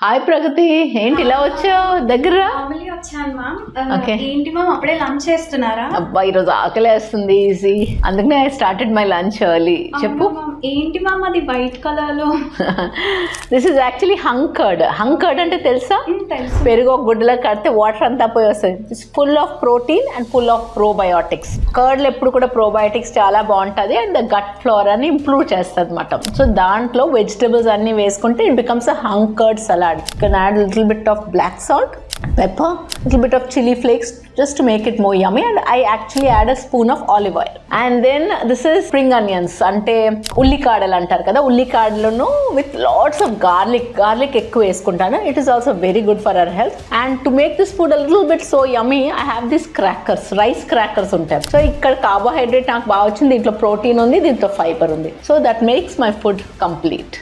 Hi ప్రగతి, ఏంటి ఇలా వచ్చావు? దగ్గర వచ్చాను మ్యామ్. ఏంటి మ్యామ్ అప్పుడే లంచ్ చేస్తున్నారా? అబ్బా, ఈరోజు ఆకలేస్తుంది ఈజీ, అందుకనే I started my lunch early. చెప్పు. ఏంటి మ్యామ్ అది వైట్ కలర్ లో? This is actually hung curd. Hung curd అంటే తెలుసా? పెరుగు ఒక గుడ్డలో కడితే వాటర్ అంతా పోయి వస్తుంది. It's full of protein and full of probiotics. కర్డ్లో ఎప్పుడు కూడా ప్రోబయోటిక్స్ చాలా బాగుంటుంది అండ్ ద గట్ ఫ్లోర్ అని ఇంప్రూవ్ చేస్తుంది అనమాట. సో దాంట్లో వెజిటబుల్స్ అన్ని వేసుకుంటే it becomes a hung curd salad. You can add a little bit of black salt, pepper, little bit of chili flakes just to make it more yummy, and I actually add a spoon of olive oil. And then this is spring onions, అంటే ఉల్లికాడలు అంటారు కదా, ఉల్లికాడలను with lots of garlic ఎక్కువ వేసుకుంటాను. It is also very good for our health, and to make this food a little bit so yummy I have these crackers, rice crackers ఉంటాయి. So ఇక్కడ carbohydrate నాకు బాగా వచ్చింది, దీంట్లో ప్రోటీన్ ఉంది, దీంట్లో ఫైబర్ ఉంది, so that makes my food complete.